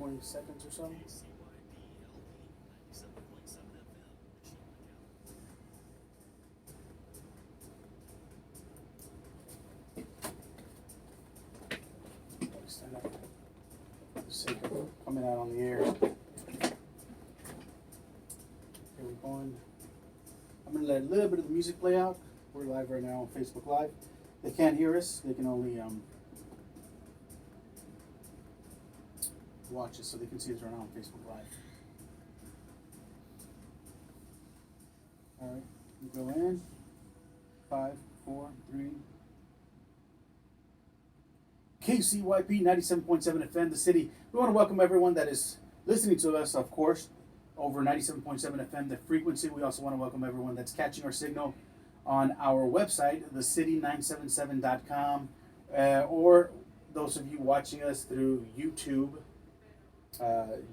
20 seconds or so. Stand up. For the sake of coming out on the air. Okay, we're going. I'm going to let a little bit of the music play out. We're live right now on Facebook Live. They can't hear us. They can only watch us, so they can see us right now on Facebook Live. All right, we go in. 5, 4, 3. KCYP 97.7 FM, the city. We want to welcome everyone that is listening to us, of course, over 97.7 FM, the frequency. We also want to welcome everyone that's catching our signal on our website, thecity977.com, or those of you watching us through YouTube,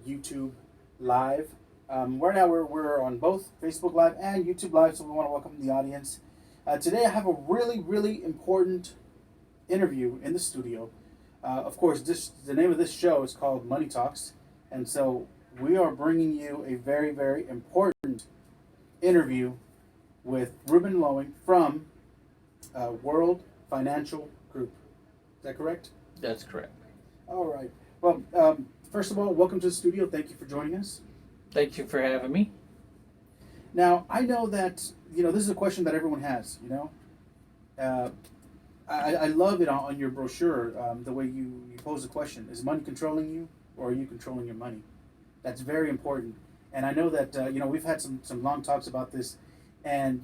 YouTube Live. Right now we're on both Facebook Live and YouTube Live, so we want to welcome the audience. Today I have a really, really important interview in the studio. Of course, the name of this show is called Money Talks, and so we are bringing you a very, very important interview with Ruben Loewen from World Financial Group. Is that correct? That's correct. All right. Well, first of all, welcome to the studio. Thank you for joining us. Thank you for having me. Now, I know that, this is a question that everyone has, I love it on your brochure, the way you pose the question. Is money controlling you, or are you controlling your money? That's very important. And I know that, we've had some long talks about this, and,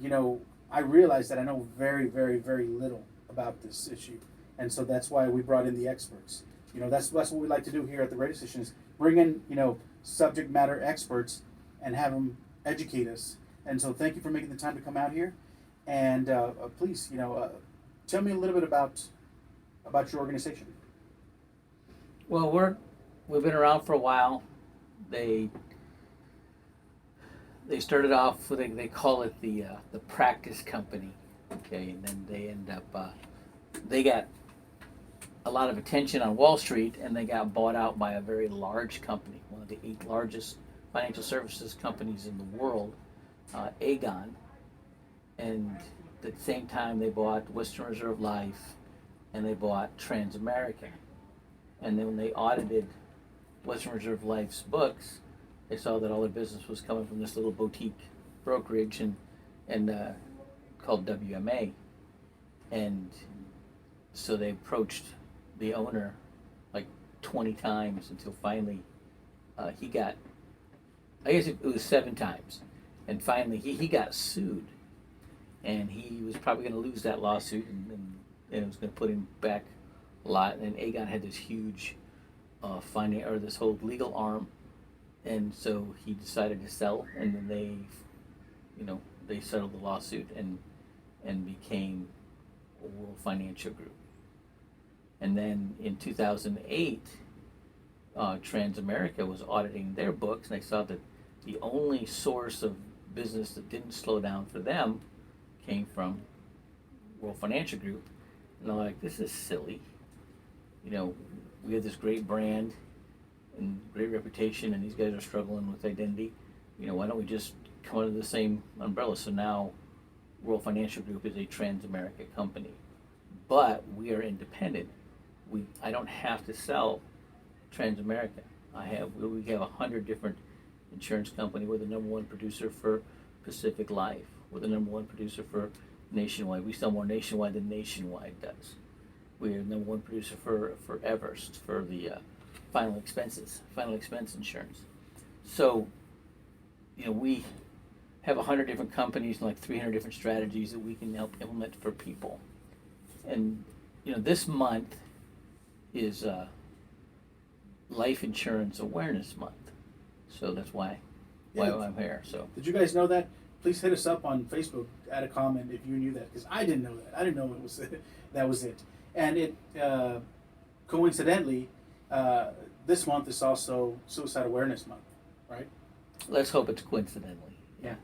I realize that I know very, very, very little about this issue. And so that's why we brought in the experts. That's what we like to do here at the radio station, is bring in, subject matter experts and have them educate us. And so thank you for making the time to come out here. And please, tell me a little bit about your organization. Well, we've been around for a while. They started off with they call it the practice company, okay, and then they end up they got a lot of attention on Wall Street, and they got bought out by a very large company, one of the 8 largest financial services companies in the world, Aegon, and at the same time they bought Western Reserve Life, and they bought Transamerica. And then when they audited Western Reserve Life's books, they saw that all their business was coming from this little boutique brokerage and called WMA. And so they approached the owner like 20 times until finally he got, I guess it was 7 times, and finally he got sued. And he was probably going to lose that lawsuit, and it was going to put him back a lot. And Aegon had this huge this whole legal arm, and so he decided to sell. And then they settled the lawsuit and became a World Financial Group. And then in 2008, Transamerica was auditing their books, and they saw that the only source of business that didn't slow down for them came from World Financial Group. And they're like, this is silly. We have this great brand and great reputation, and these guys are struggling with identity. Why don't we just come under the same umbrella? So now World Financial Group is a Transamerica company, but we are independent. I don't have to sell Transamerica. We have 100 different insurance companies. We're the number 1 producer for Pacific Life. We're the number 1 producer for Nationwide. We sell more Nationwide than Nationwide does. We're the number 1 producer for Everest, for the final expense insurance. So, we have 100 different companies and like 300 different strategies that we can help implement for people. And, this month is Life Insurance Awareness Month. So that's why I'm here. So did you guys know that? Please hit us up on Facebook, add a comment if you knew that, because I didn't know that. I didn't know it was that was it. And it coincidentally, this month is also Suicide Awareness Month, right? Let's hope it's coincidentally. Yeah.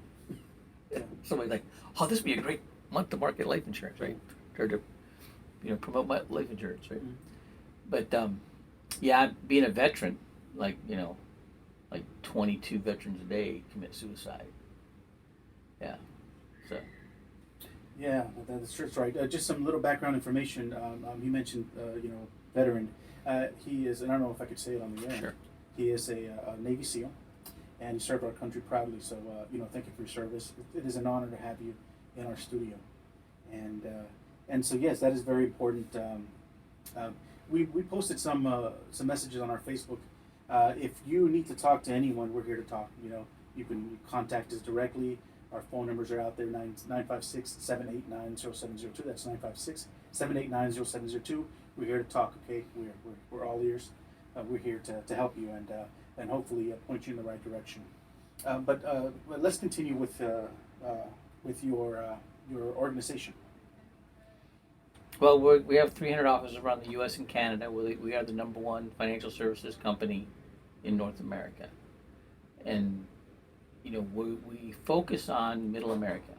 Somebody's like, oh, this would be a great month to market life insurance, right? Or to, promote my life insurance, right? Mm-hmm. But being a veteran, like, like 22 veterans a day commit suicide. Yeah. So. Yeah, that's right. Just some little background information. You mentioned, veteran. He is, and I don't know if I could say it on the air. Sure. He is a Navy SEAL, and he served our country proudly. So, thank you for your service. It is an honor to have you in our studio, and so yes, that is very important. We posted some messages on our Facebook. If you need to talk to anyone, we're here to talk. You can contact us directly. Our phone numbers are out there, 956-789-0702. That's 956-789-0702. We're here to talk, okay? We're all ears. We're here to help you and hopefully point you in the right direction. But let's continue with your organization. Well, we have 300 offices around the U.S. and Canada. We are the number one financial services company in North America. And we focus on Middle America.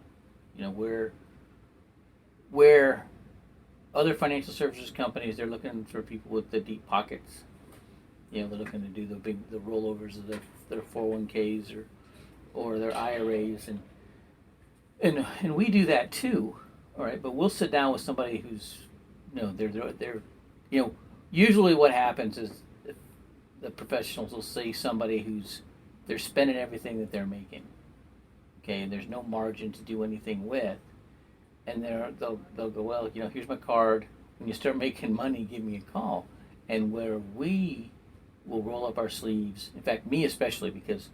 Where other financial services companies, they're looking for people with the deep pockets. They're looking to do the rollovers of their 401ks or their IRAs, and we do that too. All right, but we'll sit down with somebody who's, they're usually what happens is the professionals will see somebody they're spending everything that they're making, okay, and there's no margin to do anything with, and they'll go, well, here's my card. When you start making money, give me a call. And where we will roll up our sleeves, in fact, me especially, because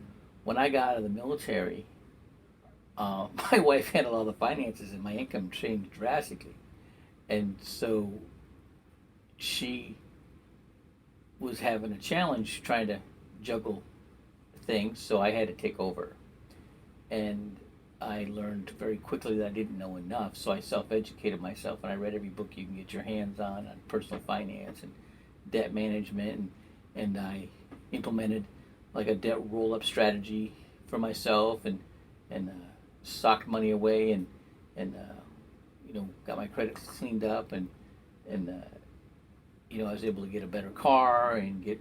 when I got out of the military, my wife handled all the finances, and my income changed drastically, and so she was having a challenge trying to juggle things, so I had to take over. And I learned very quickly that I didn't know enough, so I self-educated myself, and I read every book you can get your hands on personal finance and debt management, and I implemented like a debt roll-up strategy for myself, and socked money away, and got my credit cleaned up, and I was able to get a better car and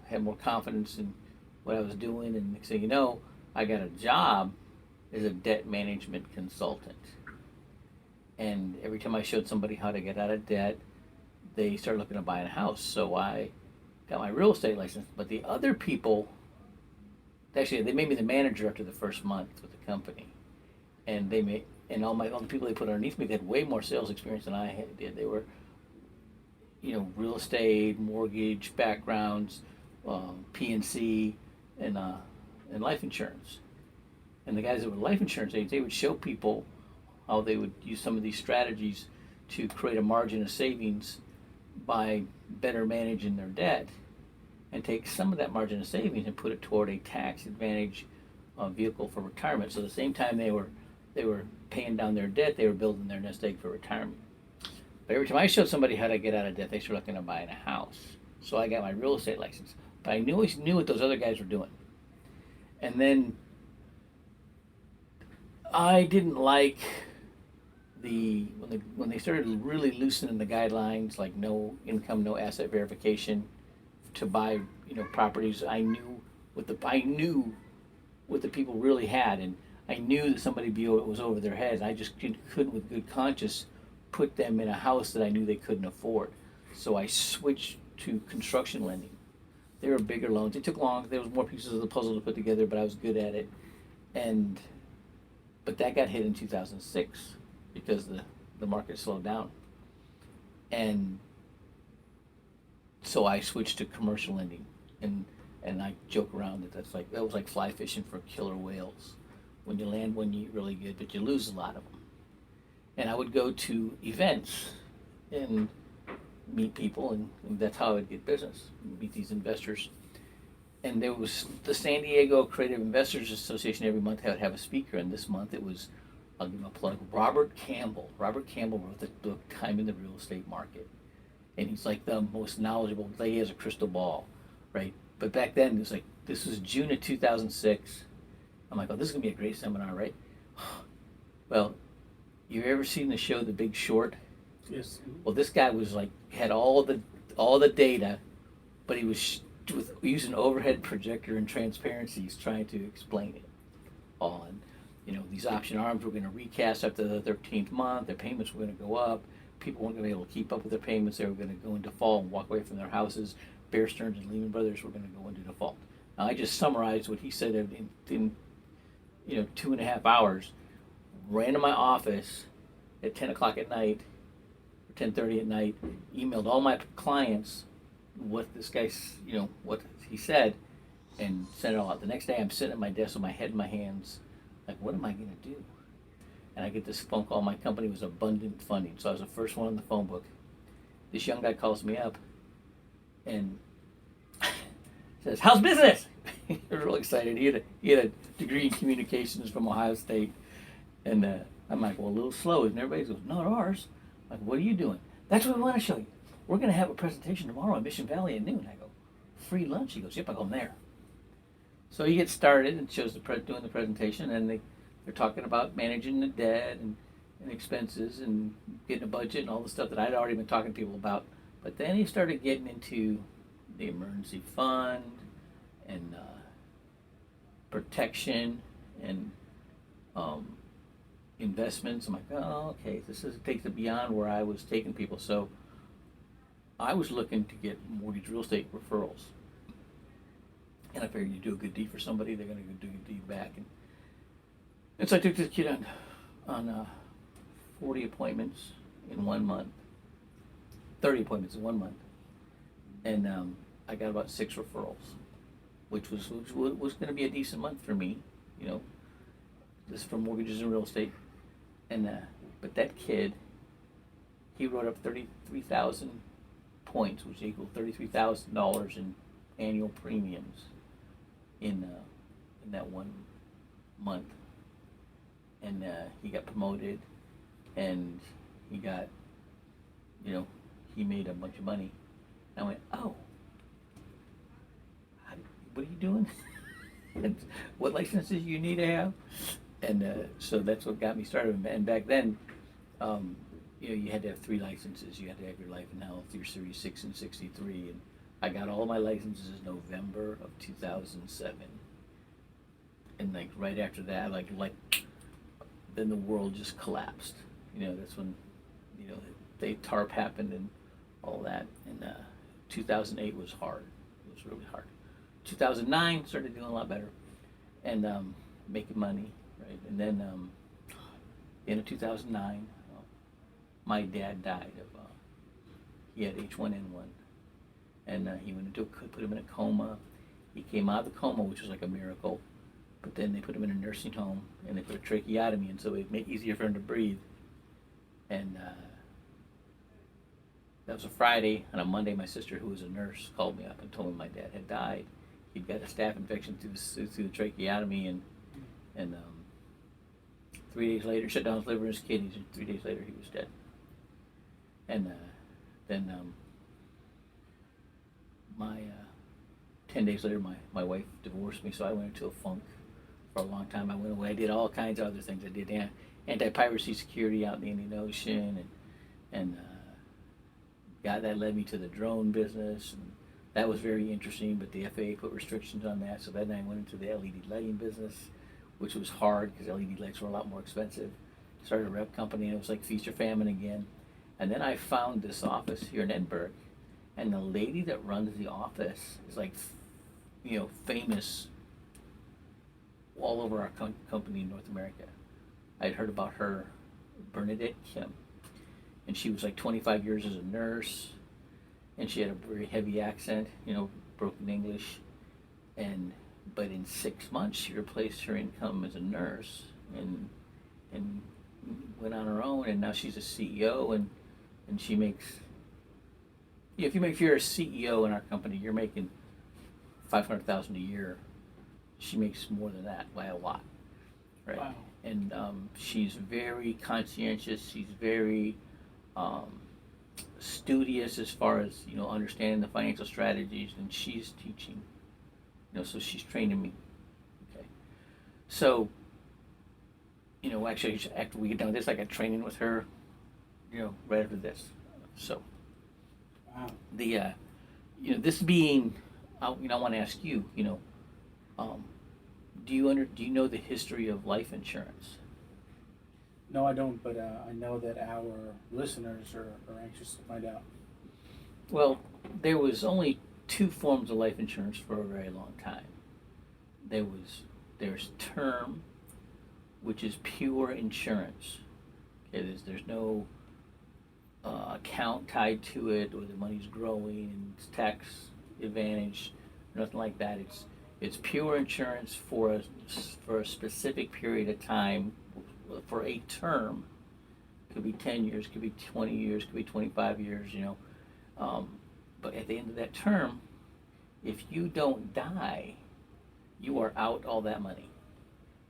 have more confidence in what I was doing, and next thing you know, I got a job as a debt management consultant. And every time I showed somebody how to get out of debt, they started looking at buying a house. So I got my real estate license. But the other people, actually, they made me the manager after the first month with the company, and all the people they put underneath me, they had way more sales experience than I did. They were, real estate, mortgage backgrounds, PNC, and life insurance. And the guys that were life insurance agents, they would show people how they would use some of these strategies to create a margin of savings by better managing their debt, and take some of that margin of savings and put it toward a tax advantage vehicle for retirement. So at the same time they were paying down their debt, they were building their nest egg for retirement. But every time I showed somebody how to get out of debt, they started looking at buying a house. So I got my real estate license. But I knew what those other guys were doing. And then I didn't like when they started really loosening the guidelines, like no income, no asset verification to buy properties. I knew what the people really had, and I knew that somebody was over their head, and I just couldn't, with good conscience, put them in a house that I knew they couldn't afford. So I switched to construction lending. They were bigger loans. It took long. There was more pieces of the puzzle to put together, but I was good at it. But that got hit in 2006 because the market slowed down. And so I switched to commercial lending, and I joke around that was like fly fishing for killer whales. When you land one, you eat really good, but you lose a lot of them. And I would go to events and meet people, and that's how I would get business, meet these investors. And there was the San Diego Creative Investors Association. Every month I would have a speaker, and this month it was, I'll give him a plug, Robert Campbell. Robert Campbell wrote the book Time in the Real Estate Market. And he's like the most knowledgeable. He has a crystal ball, right? But back then, it was like, this was June of 2006. I'm like, oh, this is going to be a great seminar, right? Well, you ever seen the show The Big Short? Yes. Well, this guy was like, had all the data, but he was with using overhead projector and transparencies trying to explain it all. And, these option arms were going to recast after the 13th month. Their payments were going to go up. People weren't going to be able to keep up with their payments. They were going to go into default and walk away from their houses. Bear Stearns and Lehman Brothers were going to go into default. Now, I just summarized what he said in 2.5 hours. Ran to my office at 10 o'clock at night, or 10:30 at night. Emailed all my clients what this guy, what he said, and sent it all out. The next day, I'm sitting at my desk with my head in my hands, like, what am I going to do? And I get this phone call. My company was Abundant Funding, so I was the first one in the phone book. This young guy calls me up and says, "How's business?" He was real excited. He had a degree in communications from Ohio State, and I'm like, "Well, a little slow, isn't everybody?" He goes, "Not ours." I'm like, "What are you doing?" "That's what we want to show you. We're going to have a presentation tomorrow in Mission Valley at noon." I go, "Free lunch?" He goes, "Yep." I go, "I'm there." So he gets started and shows doing the presentation, and they're talking about managing the debt and expenses and getting a budget and all the stuff that I'd already been talking to people about. But then he started getting into the emergency fund and protection and investments. I'm like, oh, okay, takes it beyond where I was taking people. So I was looking to get mortgage real estate referrals. And I figured you do a good deed for somebody, they're going to do a good deed back. And so I took this kid on 40 appointments in 1 month, 30 appointments in 1 month. And I got about 6 referrals, which was going to be a decent month for me, this from mortgages and real estate. And but that kid, he wrote up 33,000 points, which equaled $33,000 in annual premiums in that 1 month. And he got promoted, and he got, he made a bunch of money. And I went, oh, what are you doing? What licenses you need to have? And so that's what got me started. And back then, you had to have 3 licenses. You had to have your life and health, your Series 6 and 63. And I got all my licenses in November of 2007. And right after that, then the world just collapsed. That's when, the TARP happened and all that. And 2008 was hard. It was really hard. 2009 started doing a lot better and making money, right? And then in 2009, my dad died of, he had H1N1. And he put him in a coma. He came out of the coma, which was like a miracle. But then they put him in a nursing home, and they put a tracheotomy in so it'd make it easier for him to breathe. And that was a Friday. On a Monday, my sister, who was a nurse, called me up and told me my dad had died. He'd got a staph infection through the tracheotomy, and 3 days later, shut down his liver and his kidneys, and 3 days later, he was dead. And then 10 days later, my wife divorced me, so I went into a funk for a long time. I went away. I did all kinds of other things. I did anti-piracy security out in the Indian Ocean, and that led me to the drone business, and that was very interesting, but the FAA put restrictions on that, so then I went into the LED lighting business, which was hard because LED lights were a lot more expensive. Started a rep company, and it was like feast or famine again. And then I found this office here in Edinburgh, and the lady that runs the office is famous all over our company in North America. I'd heard about her, Bernadette Kim, and she was 25 years as a nurse, and she had a very heavy accent, broken English, but in 6 months she replaced her income as a nurse and went on her own, and now she's a CEO, and she makes, if you're a CEO in our company, you're making $500,000 a year. She makes more than that by a lot, right? Wow. And she's very conscientious. She's very studious as far as understanding the financial strategies, and she's teaching. So she's training me. Okay. So actually, after we get done with this, I got training with her. Right after this. So. Wow. The this being I want to ask you, um, do you know the history of life insurance? No, I don't, but I know that our listeners are anxious to find out. Well, there was only two forms of life insurance for a very long time. There's term, which is pure insurance. Okay, there's no account tied to it, or the money's growing and it's tax advantage, nothing like that. It's pure insurance for a specific period of time, for a term. Could be 10 years, could be 20 years, could be 25 years. Um, but at the end of that term, if you don't die, you are out all that money.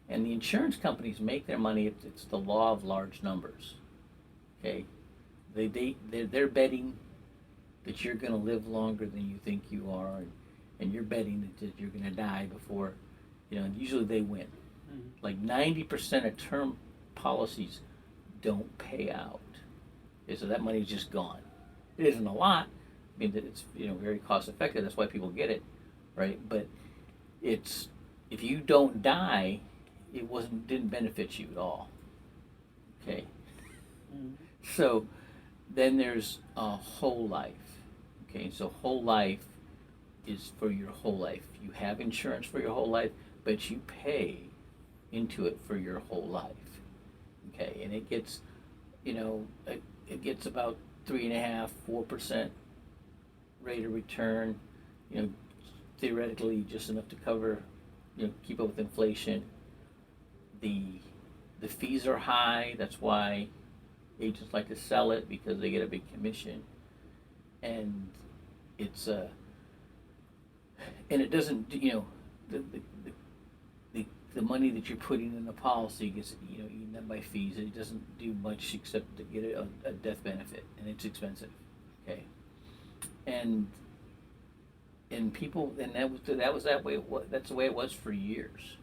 And the insurance companies make their money. It's the law of large numbers. Okay, they're betting that you're going to live longer than you think you are, and you're betting that you're going to die before, usually they win. Mm-hmm. Like 90% of term policies don't pay out. Okay, so that money's just gone. It isn't a lot. I mean, it's very cost effective. That's why people get it, right? But it's if you don't die, didn't benefit you at all. Okay, Mm-hmm. so then there's whole life. Okay, so whole life is for your whole life. You have insurance for your whole life, but you pay into it for your whole life. Okay, and it gets, it gets about 3.5, 4% rate of return. You know, theoretically just enough to cover, keep up with inflation. The the fees are high. That's why agents like to sell it, because they get a big commission, and it's and it doesn't, the money that you're putting in the policy gets, eaten up by fees. It doesn't do much except to get a death benefit, and it's expensive. Okay, and people, and that was that way. That's the way it was for years.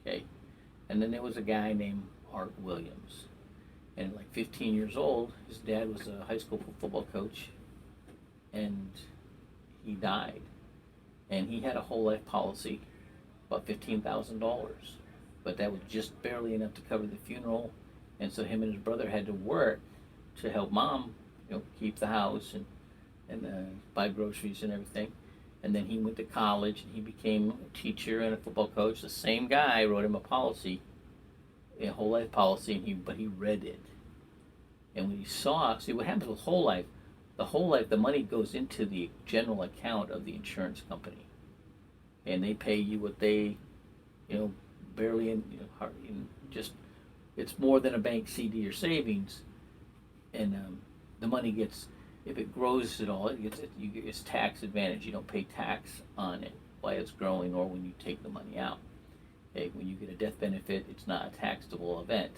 Okay, and then there was a guy named Art Williams, and at like 15 years old, his dad was a high school football coach, and he died, and he had a whole life policy, about $15,000, but that was just barely enough to cover the funeral, and so him and his brother had to work to help mom, keep the house and buy groceries and everything. And then he went to college and he became a teacher and a football coach. The same guy wrote him a policy, a whole life policy, but he read it. And when he see what happens with whole life, the money goes into the general account of the insurance company, and they pay you what they, barely just, it's more than a bank CD or savings, and the money gets, if it grows at all, it's tax advantage. You don't pay tax on it while it's growing or when you take the money out. Okay, when you get a death benefit, it's not a taxable event,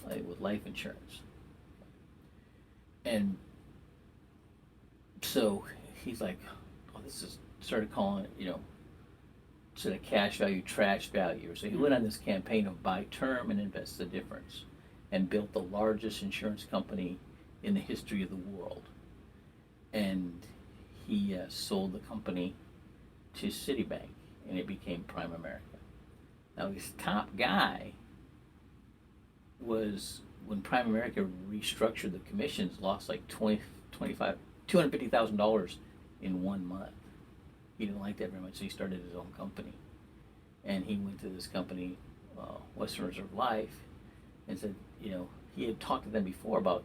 like with life insurance. And so he's like, oh, started calling it, instead of cash value, trash value. So he went on this campaign of buy term and invest the difference, and built the largest insurance company in the history of the world. And he sold the company to Citibank, and it became Prime America. Now his top guy was, when Prime America restructured the commissions, lost like $250,000 in 1 month. He didn't like that very much, so he started his own company. And he went to this company, Western Reserve Life, and said, he had talked to them before about,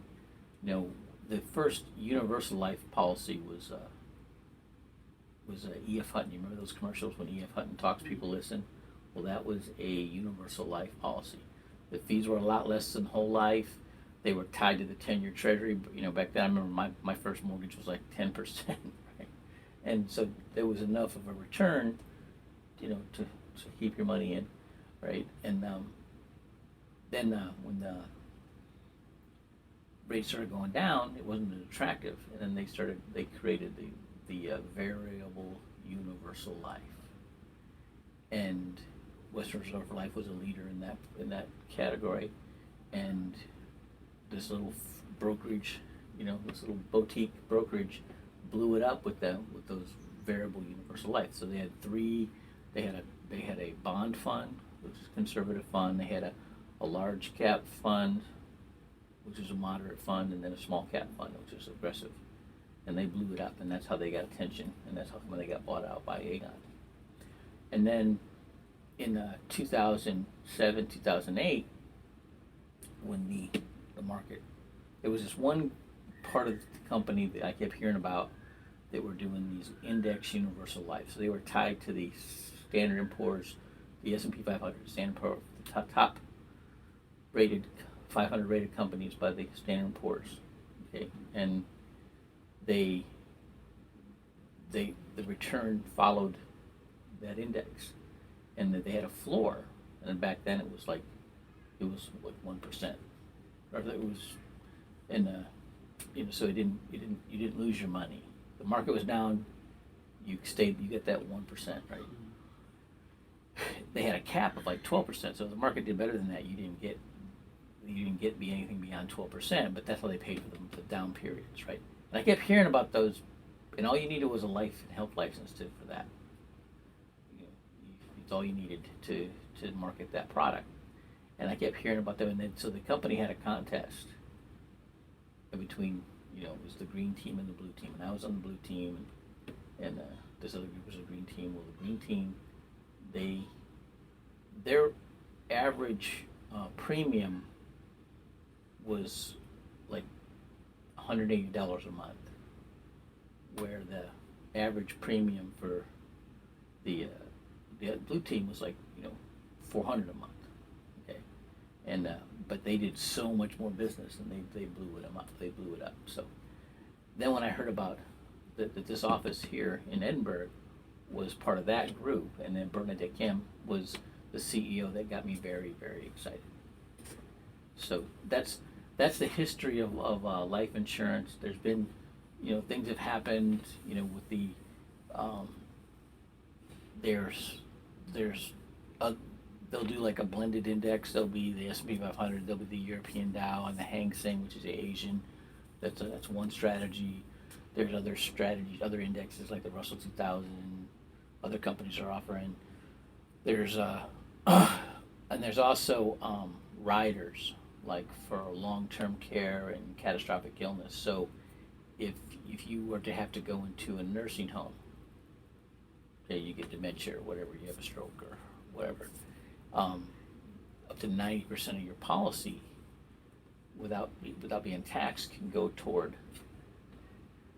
the first universal life policy was E.F. Hutton. You remember those commercials when E.F. Hutton talks, people listen? Well, that was a universal life policy. The fees were a lot less than whole life. They were tied to the 10-year treasury. Back then, I remember my first mortgage was like 10%, right? And so there was enough of a return, to keep your money in, right? And then when the rates started going down, it wasn't as attractive, and then they created the variable universal life, and Western Reserve Life was a leader in that category, and this little brokerage, this little boutique brokerage, blew it up with those variable universal life. So they had three. They had a bond fund, which is a conservative fund. They had a large cap fund, which is a moderate fund, and then a small cap fund, which is aggressive. And they blew it up, and that's how they got attention, and that's how come they got bought out by Aegon. And then in 2007, 2008, when the market, there was this one part of the company that I kept hearing about that were doing these index universal life. So they were tied to the Standard & Poor's, the S&P 500, Standard & Poor's, the top rated 500 rated companies by the Standard & Poor's. Okay, and the return followed that index, and that they had a floor, and back then it was like 1%, or it was, and so you didn't lose your money. The market was down, you get that 1%, right? They had a cap of like 12%, so if the market did better than that, you didn't get anything beyond 12%, but that's how they paid for the down periods, right? And I kept hearing about those, and all you needed was a life and health license for that. It's all you needed to market that product. And I kept hearing about them, and then so the company had a contest between, it was the green team and the blue team, and I was on the blue team, and this other group was the green team. Well, the green team, their average premium was like $180 a month, where the average premium for the blue team was like $400 a month. Okay, and but they did so much more business, and they blew it up. They blew it up. So then when I heard about that this office here in Edinburgh was part of that group, and then Bernadette Kim was the CEO, that got me very, very excited. So that's the history of life insurance. There's been, things have happened, with the, they'll do like a blended index. There'll be the S&P 500, there'll be the European Dow, and the Hang Seng, which is the Asian. That's one strategy. There's other strategies, other indexes like the Russell 2000. Other companies are offering. There's and there's also riders, like for long-term care and catastrophic illness. So if you were to have to go into a nursing home, okay, you get dementia or whatever, you have a stroke or whatever, up to 90% of your policy, without being taxed, can go toward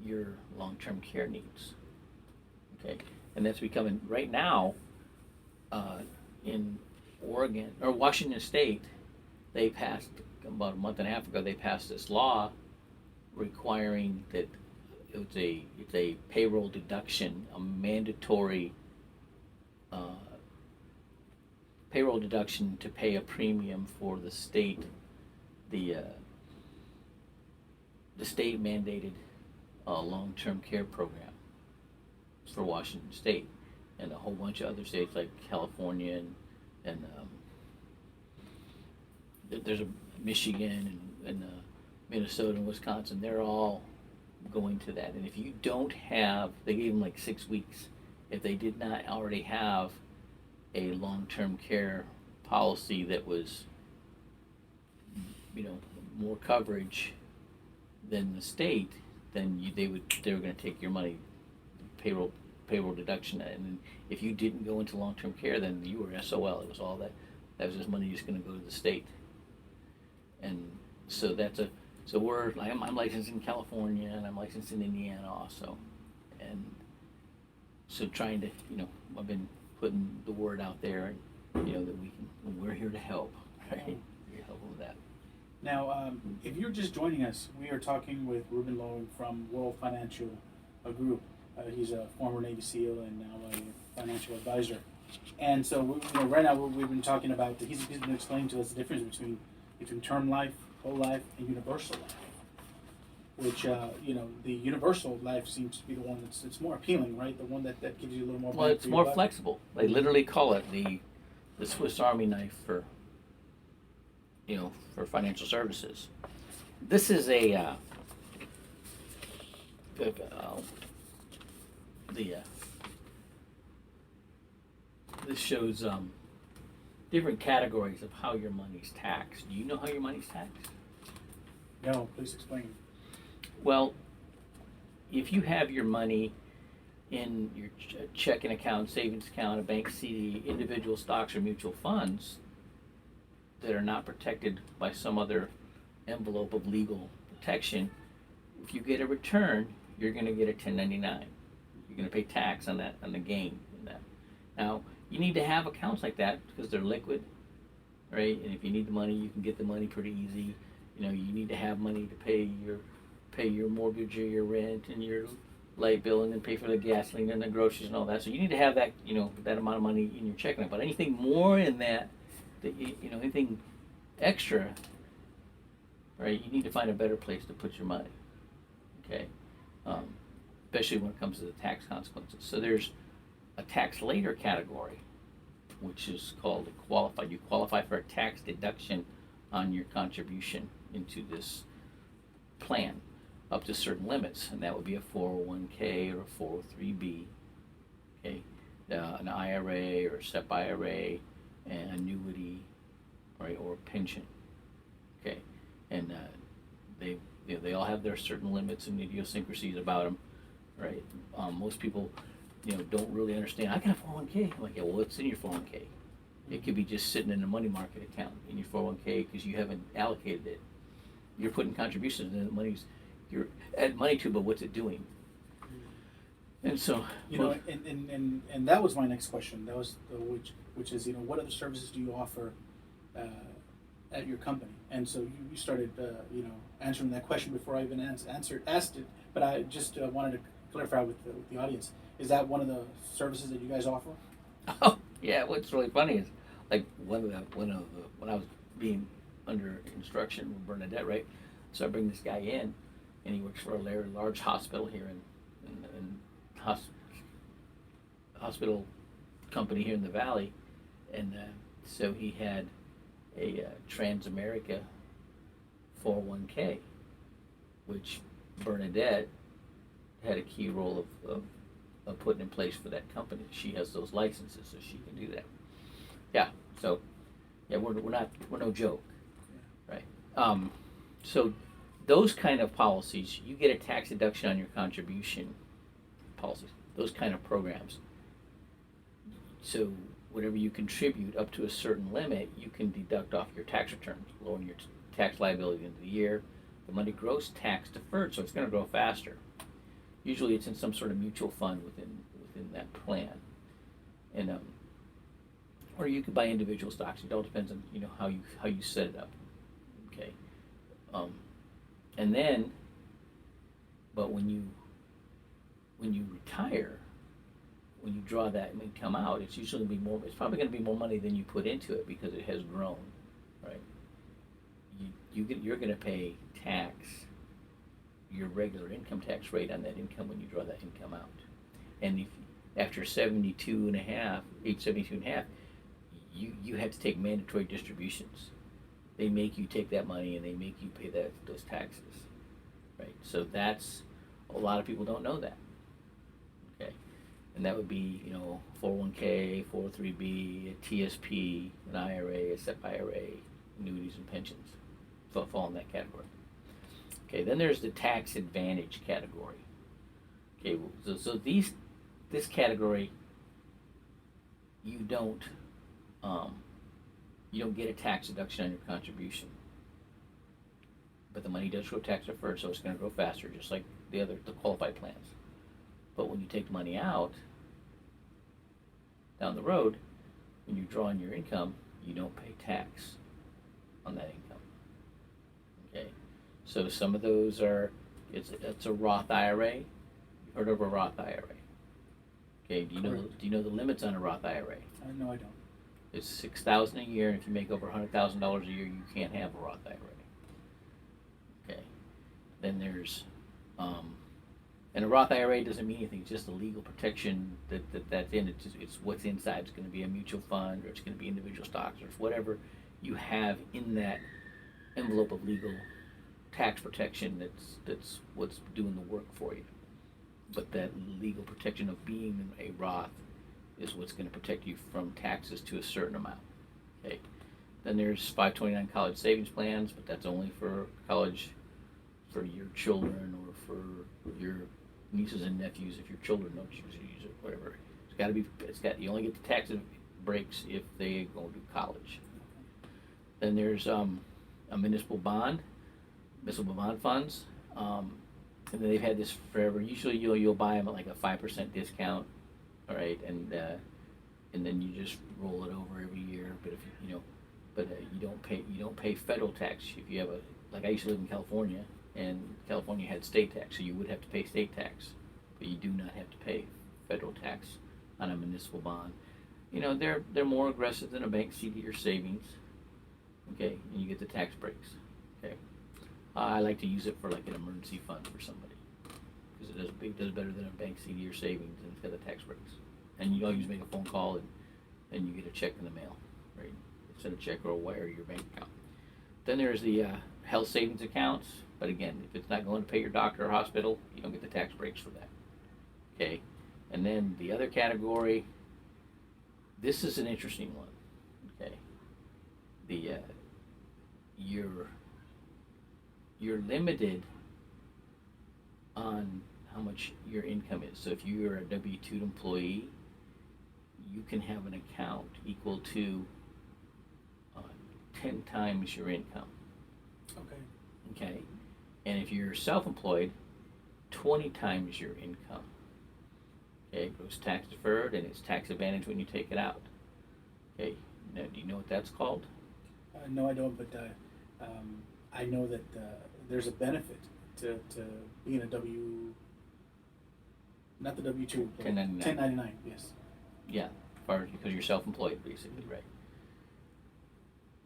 your long-term care needs. Okay, and that's becoming right now in Oregon or Washington State. They passed about a month and a half ago. They passed this law requiring that it's a payroll deduction, a mandatory payroll deduction to pay a premium for the state, the state mandated long-term care program for Washington State, and a whole bunch of other states like California and there's a Michigan and Minnesota and Wisconsin. They're all going to that. And if you don't have, they gave them like 6 weeks. If they did not already have a long-term care policy that was, more coverage than the state, then they were going to take your money, payroll deduction. And if you didn't go into long-term care, then you were SOL. It was all that was just money just going to go to the state. And so I'm licensed in California, and I'm licensed in Indiana also, and so trying to, I've been putting the word out there, and that we're here to help, right? We're here to help with that. Now, if you're just joining us, we are talking with Ruben Lowe from World Financial Group. He's a former Navy SEAL and now a financial advisor. And so, right now we've been talking about, he's been explaining to us the difference between term life, whole life, and universal life. Which, the universal life seems to be the one that's more appealing, right? The one that gives you a little more. Well, it's more flexible. They literally call it the Swiss Army knife for financial services. This is the this shows different categories of how your money's taxed. Do you know how your money's taxed? No, please explain. Well, if you have your money in your checking account, savings account, a bank CD, individual stocks, or mutual funds that are not protected by some other envelope of legal protection, if you get a return, you're going to get a 1099. You're going to pay tax on that, on the gain in that. Now, you need to have accounts like that because they're liquid, right? And if you need the money, you can get the money pretty easy. You know, you need to have money to pay your mortgage or your rent and your light bill, and then pay for the gasoline and the groceries and all that. So you need to have that, you know, that amount of money in your checking account. But anything more than that, you know, anything extra, right? You need to find a better place to put your money. Okay, especially when it comes to the tax consequences. So there's a tax later category, which is called a qualify. You qualify for a tax deduction on your contribution into this plan up to certain limits, and that would be a 401k or a 403b, okay, an IRA or a SEP IRA, an annuity, right, or a pension, okay, and they all have their certain limits and idiosyncrasies about them, right? Most people, you know, don't really understand. I got a 401k. I'm like, yeah, well, what's in your 401k? It could be just sitting in a money market account in your 401k because you haven't allocated it. You're putting contributions in, the money's you're adding money to, but what's it doing? And so, You know, and that was my next question. That was which is, you know, what other services do you offer at your company? And so you started, you know, answering that question before I even asked it. But I just wanted to clarify with the audience. Is that one of the services that you guys offer? oh yeah, what's really funny is like when I was being under instruction with Bernadette, right? So I bring this guy in, and he works for a large hospital here in hospital company here in the valley, and so he had a Transamerica 401k, which Bernadette had a key role of putting in place for that company. She has those licenses, so she can do that. Yeah. So, yeah, we're no joke, right? So those kind of policies, you get a tax deduction on your contribution policies. Those kind of programs. So whatever you contribute up to a certain limit, you can deduct off your tax returns, lowering your tax liability into the year. The money grows tax deferred, so it's going to grow faster. Usually, it's in some sort of mutual fund within that plan, and or you could buy individual stocks. It all depends on, you know, how you set it up. Okay, and then, but when you retire, when you draw that income out, it's usually going to be more. It's probably going to be more money than you put into it because it has grown, right? You're going to pay tax, your regular income tax rate on that income when you draw that income out, and if after age 72 and a half, you have to take mandatory distributions. They make you take that money and they make you pay those taxes, right? So that's, a lot of people don't know that. Okay, and that would be, you know, 401k, 403b, a TSP, an IRA, a SEP IRA, annuities and pensions, fall in that category. Okay, then there's the tax advantage category. Okay, so this category, you don't get a tax deduction on your contribution, but the money does grow tax deferred, so it's going to grow faster, just like the qualified plans. But when you take the money out down the road, when you draw on your income, you don't pay tax on that income. Okay, so some of those are, it's a Roth IRA. You've heard of a Roth IRA? Okay, do you know the limits on a Roth IRA? No, I don't. It's $6,000 a year, and if you make over $100,000 a year, you can't have a Roth IRA. Okay, then there's, and a Roth IRA doesn't mean anything. It's just a legal protection that's in it. It's what's inside. It's going to be a mutual fund, or it's going to be individual stocks, or it's whatever you have in that envelope of legal tax protection. That's what's doing the work for you. but that legal protection of being a Roth is what's going to protect you from taxes to a certain amount. Okay. Then there's 529 college savings plans, but that's only for college for your children or for your nieces and nephews if your children don't choose to use it, whatever. You only get the tax breaks if they go to college. Then there's a municipal bond funds, and then they've had this forever. Usually you'll buy them at like a 5% discount, all right, and then you just roll it over every year. But if you don't pay federal tax if you have like I used to live in California, and California had state tax, so you would have to pay state tax, but you do not have to pay federal tax on a municipal bond. They're more aggressive than a bank CD or savings, okay, and you get the tax breaks, okay. I like to use it for like an emergency fund for somebody because it does better than a bank CD or savings, and it's got the tax breaks. And you always make a phone call and you get a check in the mail, right? Send a check or a wire your bank account. Then there's the health savings accounts, but again, if it's not going to pay your doctor or hospital, you don't get the tax breaks for that, okay. And then the other category, this is an interesting one, okay. You're limited on how much your income is. So if you're a W-2 employee, you can have an account equal to 10 times your income. Okay. And if you're self-employed, 20 times your income. Okay, it goes tax deferred and it's tax advantage when you take it out. Okay, now do you know what that's called? No, I don't, but I know that there's a benefit to being a not the W-2. 1099. 1099, yes. Yeah, because you're self-employed, basically, right?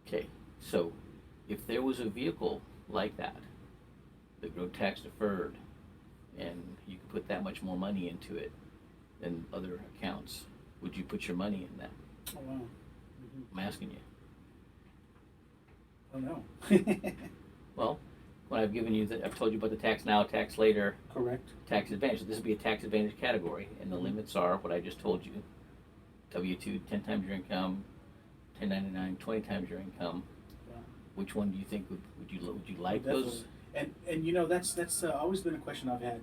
Okay, so if there was a vehicle like that go tax deferred, and you could put that much more money into it than other accounts, would you put your money in that? Oh wow! Mm-hmm. I'm asking you. Oh no. Well, when I've told you about the tax now, tax later. Correct. Tax advantage. So this would be a tax advantage category, and the limits are what I just told you. W-2, 10 times your income. 1099, 20 times your income. Wow. Which one do you think would you like those? And that's always been a question I've had.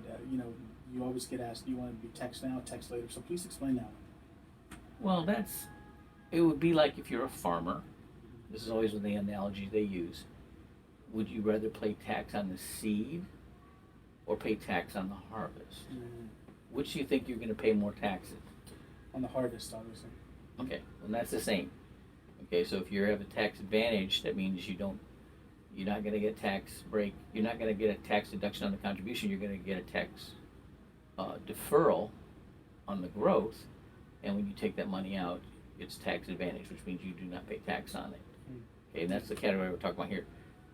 You always get asked, do you want to be tax now, tax later? So please explain that one. Well, it would be like if you're a farmer. This is always the analogy they use. Would you rather pay tax on the seed or pay tax on the harvest? Mm-hmm. Which do you think you're going to pay more taxes? On the harvest, obviously. Okay, well that's the same. Okay, so if you have a tax advantage, that means you're not going to get tax break. You're not going to get a tax deduction on the contribution. You're going to get a tax deferral on the growth, and when you take that money out, it's tax advantage, which means you do not pay tax on it. Okay, and that's the category we're talking about here.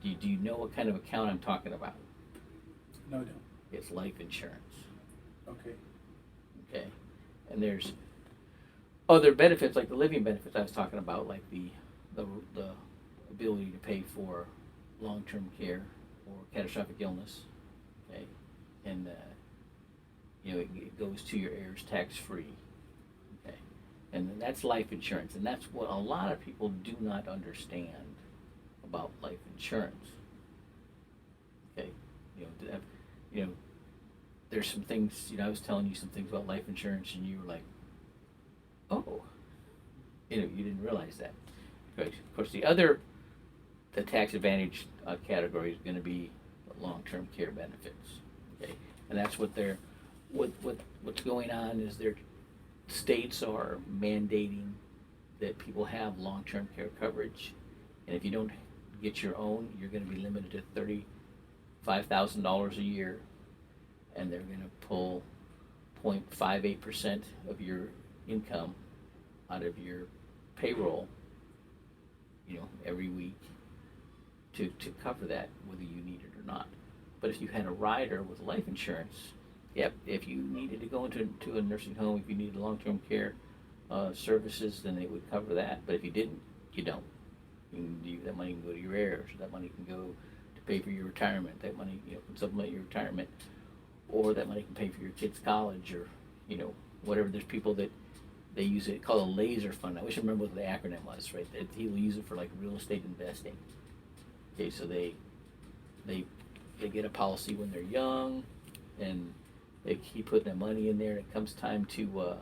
Do you know what kind of account I'm talking about? No, I don't. It's life insurance. Okay. Okay, and there's other benefits like the living benefits I was talking about, like the ability to pay for long-term care or catastrophic illness. Okay, and it goes to your heirs tax-free. Okay, and that's life insurance, and that's what a lot of people do not understand about life insurance. Okay, there's some things. I was telling you some things about life insurance, and you were like, "Oh, you didn't realize that." Right. Of course, the tax advantage category is going to be long-term care benefits. Okay, and that's what's going on is their states are mandating that people have long-term care coverage, and if you don't get your own, you're going to be limited to $35,000 a year, and they're going to pull 0.58% of your income out of your payroll, every week to cover that, whether you need it or not. But if you had a rider with life insurance, if you needed to go into a nursing home, if you needed long-term care services, then they would cover that. But if you didn't, you don't. That money can go to your heirs. That money can go to pay for your retirement. That money, can supplement your retirement. or that money can pay for your kid's college, or whatever. There's people that they use it called a laser fund. I wish I remember what the acronym was. Right, he will use it for like real estate investing. Okay, so they get a policy when they're young, and they keep putting their money in there. And it comes time to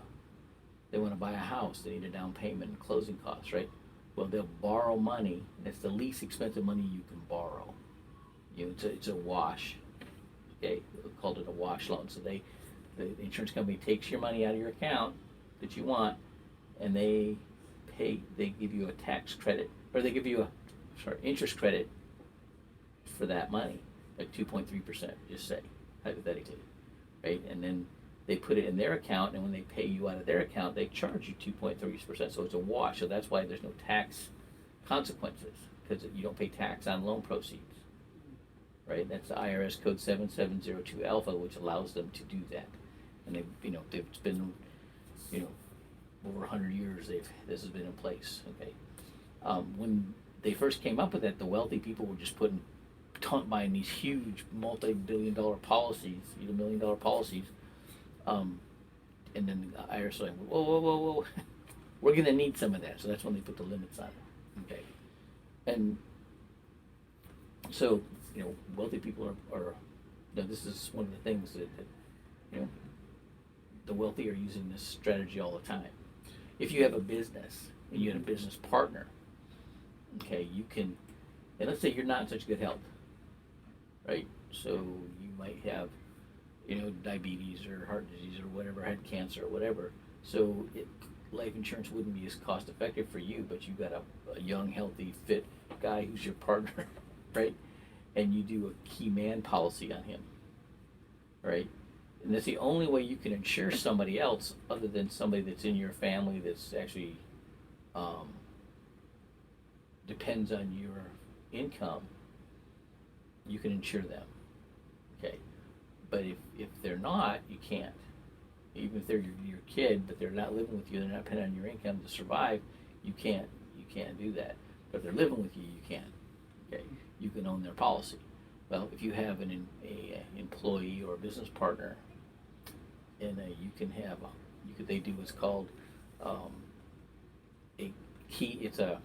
they want to buy a house. They need a down payment and closing costs, right? Well, they'll borrow money, and it's the least expensive money you can borrow. It's a wash. Okay, we called it a wash loan. So the insurance company takes your money out of your account that you want, and they give you a tax credit, or they give you a interest credit for that money, like 2.3%, just say, hypothetically, right? And then they put it in their account, and when they pay you out of their account, they charge you 2.3%. So it's a wash. So that's why there's no tax consequences, because you don't pay tax on loan proceeds, right? That's the IRS code 7702 alpha, which allows them to do that. And it's been, over 100 years this has been in place. Okay, when they first came up with it, the wealthy people were just buying these huge multi-billion-dollar policies, million-dollar policies. And then the IRS was like, whoa, we're going to need some of that. So that's when they put the limits on it. Okay. And so, wealthy people are this is one of the things that the wealthy are using this strategy all the time. If you have a business and you have a business partner, okay, you can, and let's say you're not in such good health, right? So you might have diabetes or heart disease or whatever, had cancer or whatever. So life insurance wouldn't be as cost effective for you, but you got a young, healthy, fit guy who's your partner, right? And you do a key man policy on him, right? And that's the only way you can insure somebody else other than somebody that's in your family that's actually depends on your income. You can insure them, okay? But if they're not, you can't. Even if they're your kid, but they're not living with you, they're not depending on your income to survive, you can't do that. But if they're living with you, you can. Okay, you can own their policy. Well, if you have an employee or a business partner, and they do what's called it's a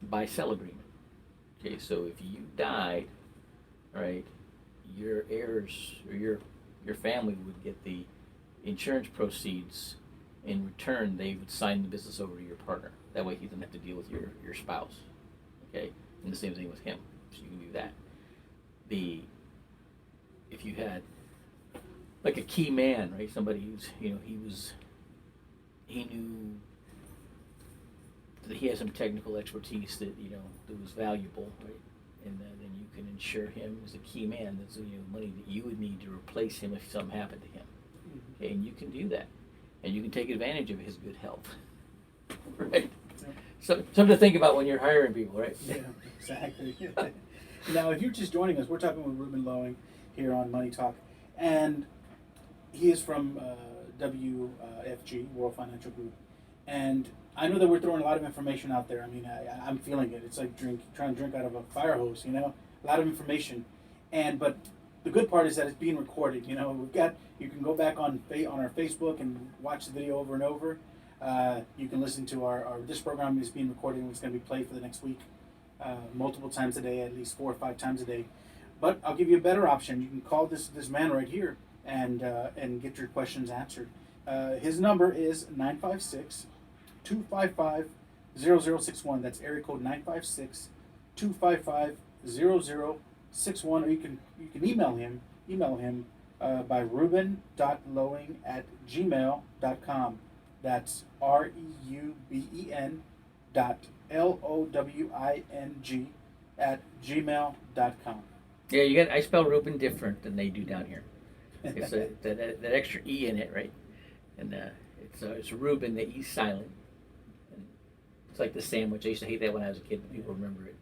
buy-sell agreement. Okay, so if you died, right, your heirs or your family would get the insurance proceeds. In return, they would sign the business over to your partner. That way he doesn't have to deal with your spouse. Okay, and the same thing with him. So you can do that. If you had like a key man, right, somebody who's he knew that he has some technical expertise that that was valuable, right? And then you can insure him as a key man. That's money that you would need to replace him if something happened to him. Okay, and you can do that, and you can take advantage of his good health, right? So something to think about when you're hiring people, right? Yeah, exactly. Now, if you're just joining us, we're talking with Ruben Loeing here on Money Talk, and he is from WFG, World Financial Group, and I know that we're throwing a lot of information out there. I mean, I'm feeling it. It's like trying to drink out of a fire hose, a lot of information. But the good part is that it's being recorded. You can go back on our Facebook and watch the video over and over. You can listen to this program is being recorded and it's going to be played for the next week, multiple times a day, at least 4 or 5 times a day. But I'll give you a better option. You can call this man right here and get your questions answered. His number is 956-255-0061. That's area code 956-255-0061. Or you can email him by ruben.lowing@gmail.com. That's REUBEN.LOWING@gmail.com. Yeah, I spell Ruben different than they do down here. It's that extra E in it, right? And it's Ruben, the E silent. And it's like the sandwich. I used to hate that when I was a kid, but people remember it.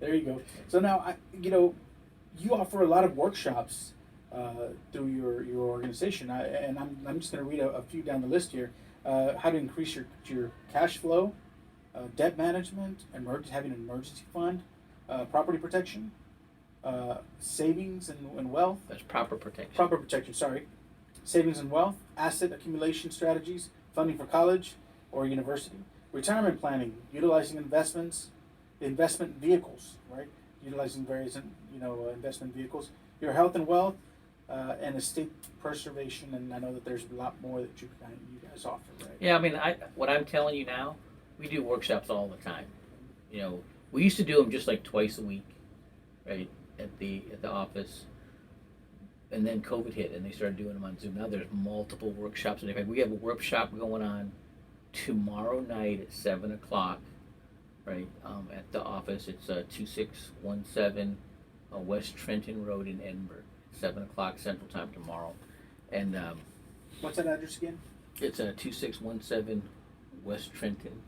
There you go. So now, you offer a lot of workshops through your organization, and I'm just going to read a few down the list here. How to increase your cash flow, debt management, having an emergency fund, property protection, savings and wealth, That's proper protection. proper protection, sorry, savings and wealth, asset accumulation strategies, funding for college or university, retirement planning, utilizing investment vehicles, right? Utilizing various, investment vehicles, your health and wealth, and estate preservation, and I know that there's a lot more that you guys offer, right? Yeah, I mean, what I'm telling you now, we do workshops all the time. You know, we used to do them just like twice a week, right, at the office. And then COVID hit, and they started doing them on Zoom. Now there's multiple workshops, and in fact, we have a workshop going on tomorrow night at 7 o'clock, right, at the office. It's 2617 West Trenton Road in Edinburgh. 7 o'clock Central Time tomorrow, and What's that address again? it's 2617 West Trenton,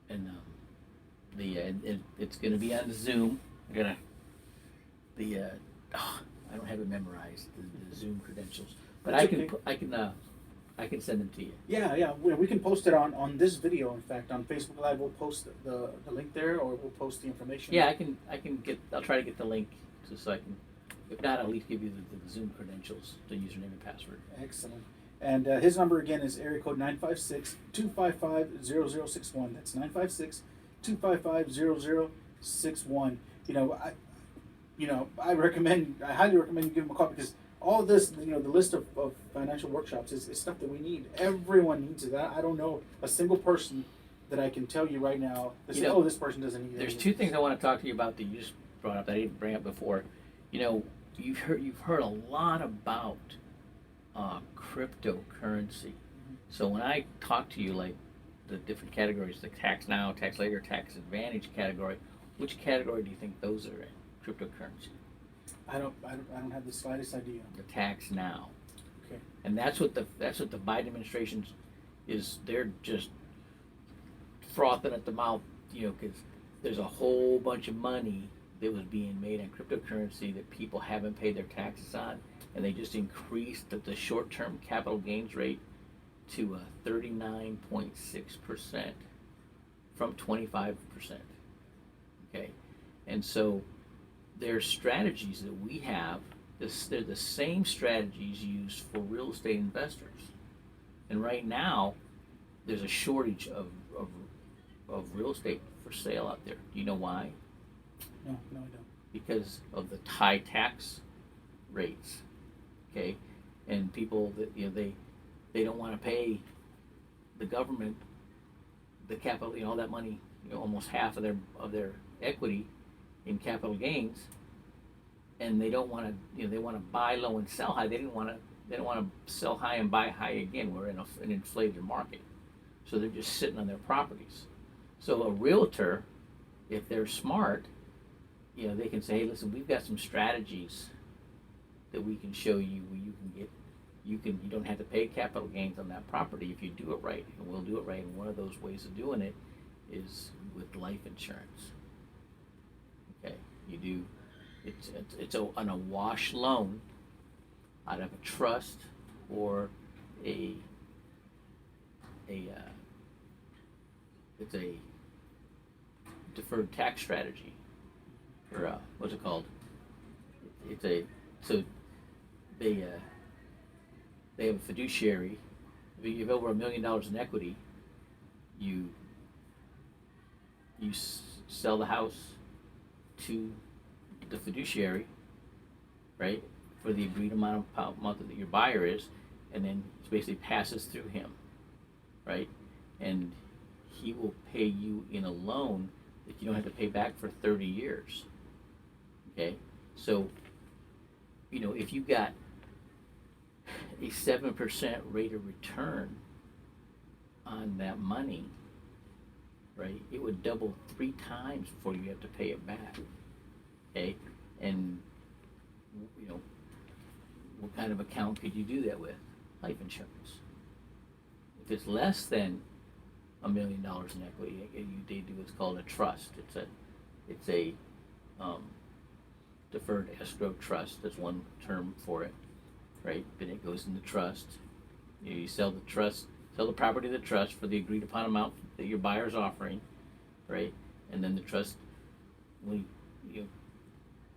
and it's going to be on Zoom. I'm gonna I don't have it memorized, the Zoom credentials, but That's I can okay. I can send them to you. Yeah, we can post it on this video. In fact, on Facebook Live, we'll post the link there, or we'll post the information. Yeah, I'll try to get the link just so I can. If not, I'll at least give you the Zoom credentials, the username and password. Excellent. And his number again is area code 956-255-0061. That's 956-255-0061. I highly recommend you give him a call, because all this, the list of financial workshops is stuff that we need. Everyone needs it. I don't know a single person that I can tell you right now that say, this person doesn't need it. There's two things I want to talk to you about that you just brought up that I didn't bring up before. You've heard a lot about cryptocurrency. So when I talk to you, like the different categories, the tax now, tax later, tax advantage category, which category do you think those are in? Cryptocurrency. I don't have the slightest idea. The tax now. Okay. And that's what the Biden administration is. They're just frothing at the mouth, because there's a whole bunch of money that was being made on cryptocurrency that people haven't paid their taxes on, and they just increased the short-term capital gains rate to 39.6% from 25%. Okay, and so there's strategies that we have. They're the same strategies used for real estate investors, and right now there's a shortage of real estate for sale out there. Do you know why? No, I don't. Because of the high tax rates, okay, and people that they don't want to pay the government the capital, all that money, almost half of their equity in capital gains, and they don't want to, they want to buy low and sell high. They don't want to sell high and buy high again. We're in an inflated market, so they're just sitting on their properties. So a realtor, if they're smart, they can say, hey, listen, we've got some strategies that we can show you where you don't have to pay capital gains on that property if you do it right, and we'll do it right. And one of those ways of doing it is with life insurance. Okay, it's an awash loan out of a trust or it's a deferred tax strategy, or what's it called? So they have a fiduciary. If you have over $1 million in equity, you sell the house to the fiduciary, right, for the agreed amount that your buyer is, and then it basically passes through him, right, and he will pay you in a loan that you don't have to pay back for 30 years. Okay, so if you got a 7% rate of return on that money, right, it would double 3 times before you have to pay it back. Okay, and what kind of account could you do that with? Life insurance. If it's less than $1 million in equity, they do what's called a trust. It's a deferred escrow trust. That's one term for it, right? Then it goes in the trust. You sell the property to the trust for the agreed upon amount that your buyer's offering, right? And then the trust, when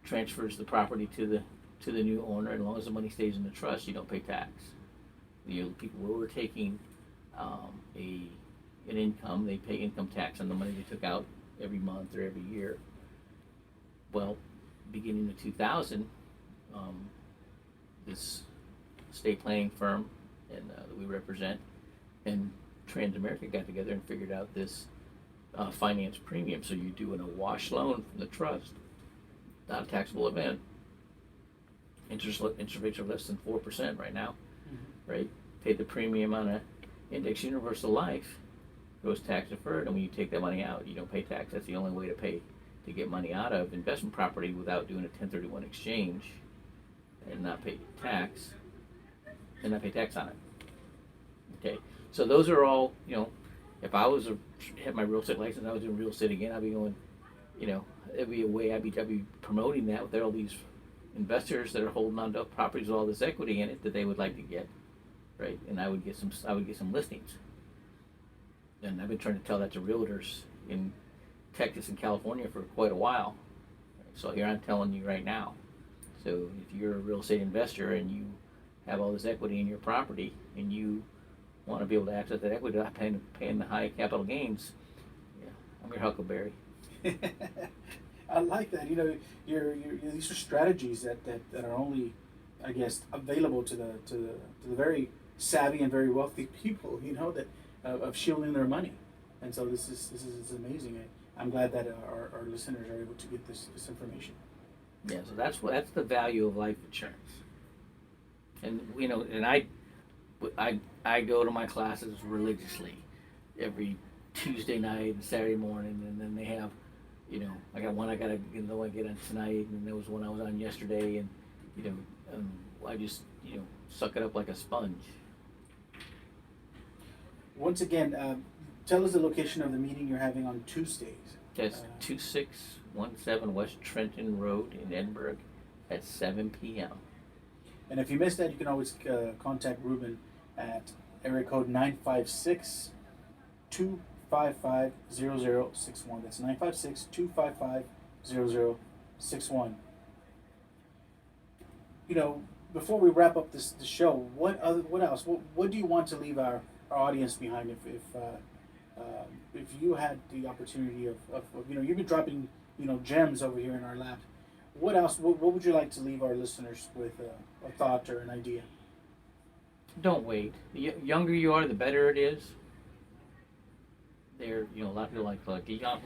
transfers the property to the new owner. As long as the money stays in the trust, you don't pay tax. People who were taking an income, they pay income tax on the money they took out every month or every year. Well, beginning of 2000, this estate planning firm that we represent and Transamerica got together and figured out this finance premium. So you're doing a wash loan from the trust, not a taxable event. Interest rates are less than 4% right now, right? Pay the premium on a index universal life, goes tax deferred, and when you take that money out, you don't pay tax. That's the only way to get money out of investment property without doing a 1031 exchange and not pay tax on it. Okay, so those are all, if I had my real estate license, I was doing real estate again, I'd be going, it'd be a way I'd be promoting that with all these investors that are holding on to properties with all this equity in it that they would like to get, right? And I would get some listings. And I've been trying to tell that to realtors in Texas and California for quite a while. So here I'm telling you right now. So if you're a real estate investor and you have all this equity in your property and you want to be able to access that equity without paying the high capital gains, yeah, I'm your huckleberry. I like that. These are strategies that are only, I guess, available to the very savvy and very wealthy people. That of shielding their money, and so this is amazing. I'm glad that our listeners are able to get this information. Yeah, so that's the value of life insurance. And and I go to my classes religiously every Tuesday night and Saturday morning, and then they have, I got one I gotta get on tonight, and there was one I was on yesterday, and I just suck it up like a sponge. Once again, tell us the location of the meeting you're having on Tuesdays. That's 2617 West Trenton Road in Edinburgh at 7 p.m. And if you missed that, you can always contact Ruben at area code 956-255-0061. That's 956-255-0061. Before we wrap up the show, what else? What do you want to leave our audience behind? If you had the opportunity of you've been dropping gems over here in our lap, what else? What would you like to leave our listeners with a thought or an idea? Don't wait. The younger you are, the better it is. A lot of people like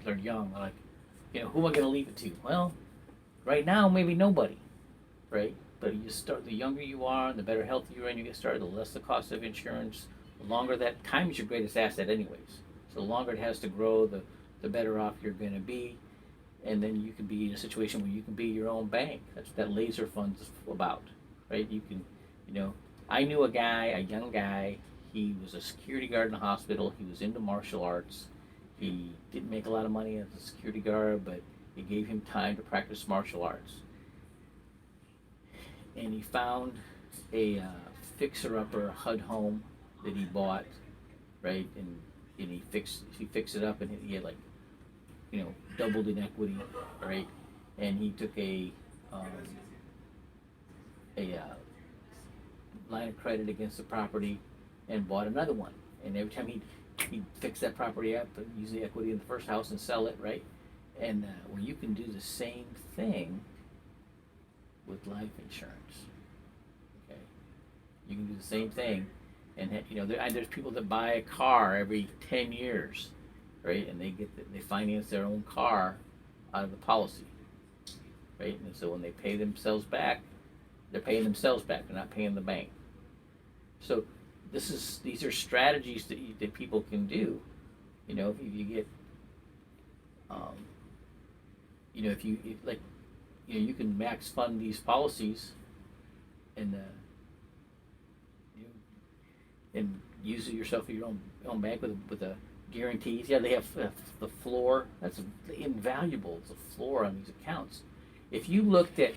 they're young. Like, who am I going to leave it to? Well, right now maybe nobody, right? But you start. The younger you are, the better health you are, and you get started. The less the cost of insurance. The longer that time is your greatest asset, anyways. So the longer it has to grow, the better off you're going to be, and then you can be in a situation where you can be your own bank. That's what that laser fund's about, right? You can, I knew a young guy. He was a security guard in a hospital. He was into martial arts. He didn't make a lot of money as a security guard, but it gave him time to practice martial arts. And he found a fixer-upper HUD home that he bought, right? And he fixed it up, and he had doubled in equity, right? And he took a line of credit against the property and bought another one. And every time he'd fix that property up and use the equity in the first house and sell it, right? And you can do the same thing with life insurance. Okay, you can do the same thing. And there's people that buy a car every 10 years, right? And they finance their own car out of the policy, right? And so when they pay themselves back, they're paying themselves back. They're not paying the bank. So these are strategies that people can do. If you get, you can max fund these policies, and and use it yourself for your own bank with a guarantees. Yeah, they have the floor. That's invaluable. It's a floor on these accounts. If you looked at,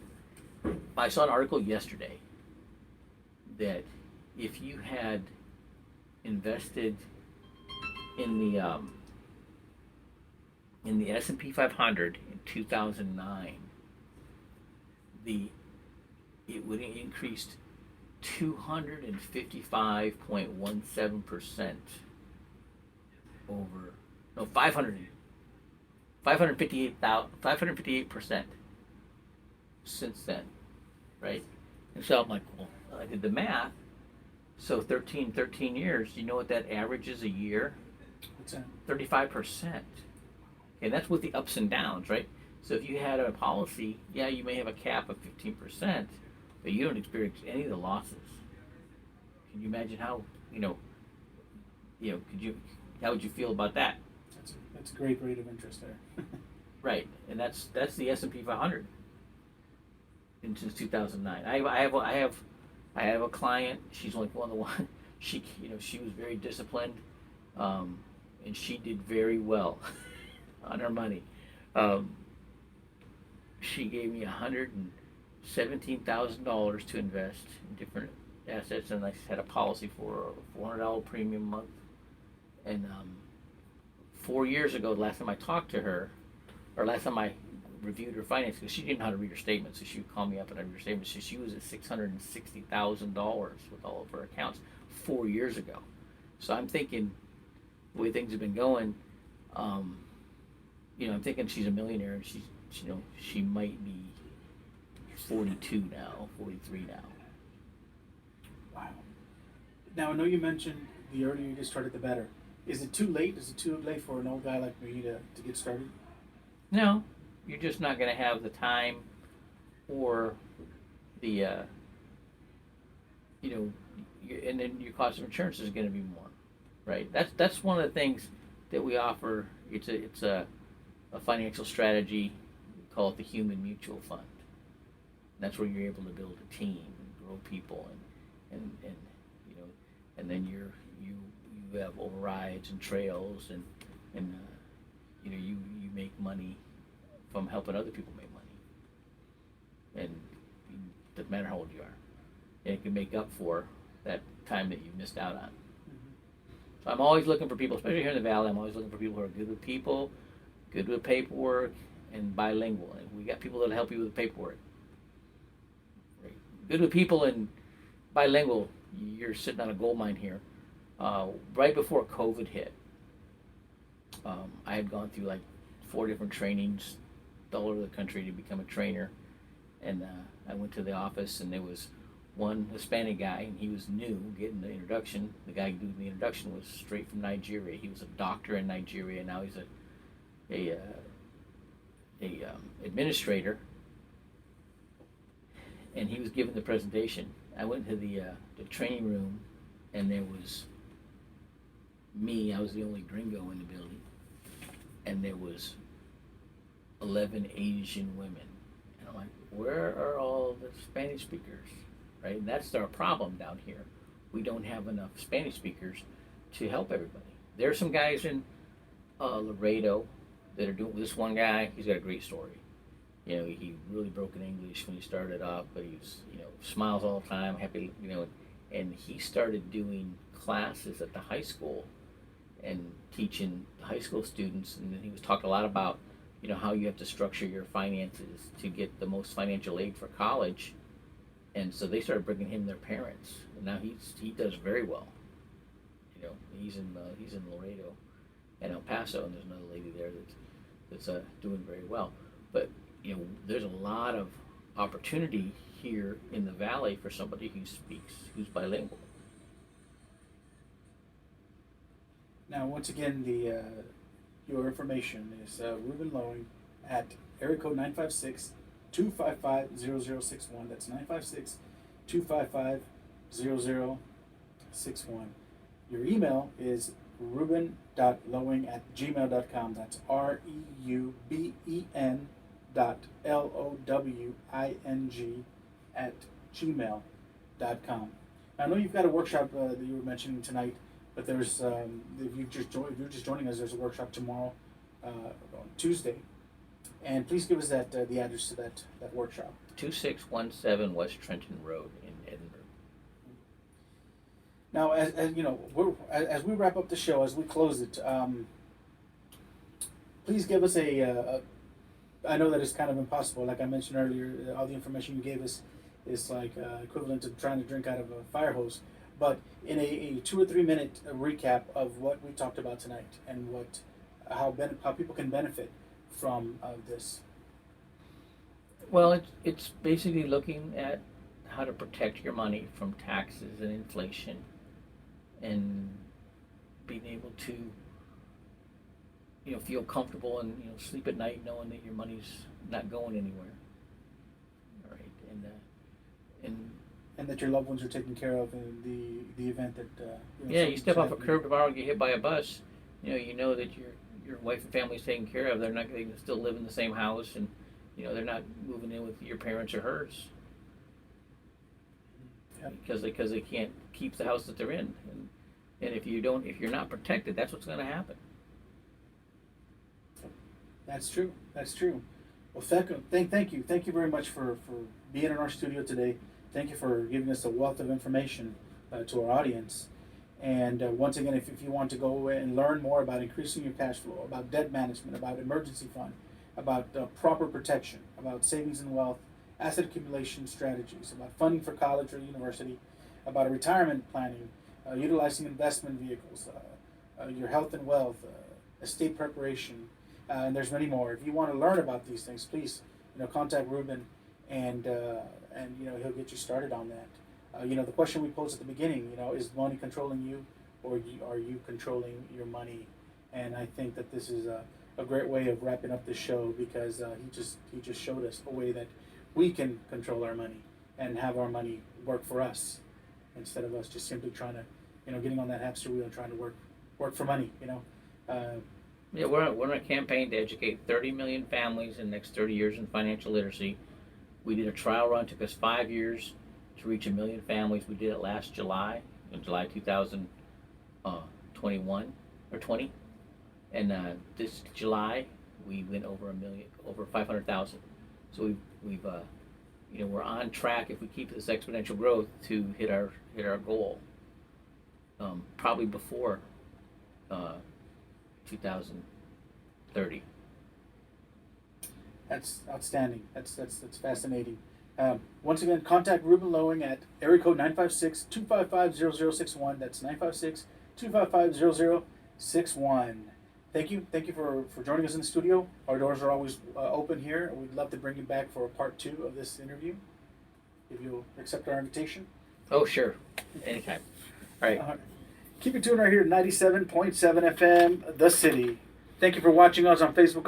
I saw an article yesterday that if you had invested in the S&P 500 in 2009, the it would increased 255.17% over no 558% since then, right? And so I'm like, well, I did the math. So 13 years, you know what that average is a year? What's that? 35%. And that's with the ups and downs, right? So if you had a policy, yeah, you may have a cap of 15%, but you don't experience any of the losses. Can you imagine how, how would you feel about that? That's a great rate of interest there. Right, and that's the S&P 500 since 2009. I have a client. She's like one of the one. She was very disciplined, and she did very well on her money. Um, she gave me $117,000 to invest in different assets, and I had a policy for a $400 premium a month. And 4 years ago, the last time I talked to her, or last time I reviewed her finances, because she didn't know how to read her statements, so she would call me up and I'd read her statements. So she was at $660,000 with all of her accounts 4 years ago. So I'm thinking, the way things have been going, I'm thinking she's a millionaire, and she might be 42 now, 43 now. Wow. Now, I know you mentioned the earlier you get started, the better. Is it too late? Is it too late for an old guy like me to get started? No, you're just not going to have the time or the, and then your cost of insurance is going to be more, right? That's one of the things that we offer. It's a financial strategy. We call it the Human Mutual Fund. That's where you're able to build a team and grow people, and and then you have overrides and trails, and you make money from helping other people make money, and it doesn't matter how old you are, and it can make up for that time that you missed out on. So I'm always looking for people, especially here in the Valley. I'm always looking for people who are good with people, good with paperwork, and bilingual. And we got people that'll help you with the paperwork. Right. Good with people and bilingual. You're sitting on a gold mine here. Right before COVID hit, I had gone through like 4 different trainings all over the country to become a trainer, and I went to the office, and there was one Hispanic guy, and he was new, getting the introduction. The guy doing the introduction was straight from Nigeria. He was a doctor in Nigeria, and now he's a administrator, and he was giving the presentation. I went to the training room, and there was me. I was the only gringo in the building, and there was 11 Asian women, and I'm like, where are all the Spanish speakers? Right, and that's our problem down here. We don't have enough Spanish speakers to help everybody. There are some guys in Laredo that are doing. This one guy, he's got a great story. He really broke in English when he started off, but he was, smiles all the time, happy, and he started doing classes at the high school and teaching the high school students, and then he was talking a lot about, how you have to structure your finances to get the most financial aid for college. And so they started bringing him their parents, and now he does very well. He's in Laredo and El Paso, and there's another lady there that's doing very well. But there's a lot of opportunity here in the Valley for somebody who's bilingual. Now, once again, your information is Ruben Loewen at area code 956-255-0061. That's 956-255-0061. Your email is ruben.lowing@gmail.com. That's REUBEN.LOWING@gmail.com. I know you've got a workshop that you were mentioning tonight, but there's if you're just joining us, there's a workshop tomorrow on Tuesday. And please give us the address to that workshop. 2617 West Trenton Road in Edinburgh. Now, as we wrap up the show, as we close it, please give us a I know that it's kind of impossible. Like I mentioned earlier, all the information you gave us is like equivalent to trying to drink out of a fire hose. But in a 2 or 3 minute recap of what we talked about tonight and how people can benefit from this. Well, it's basically looking at how to protect your money from taxes and inflation, and being able to, feel comfortable and sleep at night knowing that your money's not going anywhere. All right, And that your loved ones are taken care of in the event that yeah, you step off a something- curb tomorrow and get hit by a bus. You know that your wife and family's taken care of. They can still live in the same house, and they're not moving in with your parents or hers. Yep. Because they can't keep the house that they're in, and if you're not protected, that's what's going to happen. That's true. That's true. Well, thank you very much for being in our studio today. Thank you for giving us a wealth of information to our audience. And once again, if you want to go and learn more about increasing your cash flow, about debt management, about emergency fund, about proper protection, about savings and wealth, asset accumulation strategies, about funding for college or university, about retirement planning, utilizing investment vehicles, your health and wealth, estate preparation, and there's many more. If you want to learn about these things, please contact Ruben, and he'll get you started on that. The question we posed at the beginning, is money controlling you, or are you controlling your money? And I think that this is a great way of wrapping up the show, because he just showed us a way that we can control our money and have our money work for us, instead of us just simply trying to, getting on that hamster wheel and trying to work for money. Yeah, we're on a campaign to educate 30 million families in the next 30 years in financial literacy. We did a trial run. It took us 5 years to reach 1 million families. We did it last July, in July 2021 or 20, and this July we went over 1 million, over 500,000. So we've we're on track, if we keep this exponential growth, to hit our goal. Probably before 2030. That's outstanding. That's fascinating. Once again, contact Ruben Lowing at area code 956-255-0061. That's 956-255-0061. Thank you for joining us in the studio. Our doors are always open here. We'd love to bring you back for a part 2 of this interview, if you'll accept our invitation. Oh, sure. Anytime. All right. Keep it tuned right here, 97.7 FM, The City. Thank you for watching us on Facebook Live.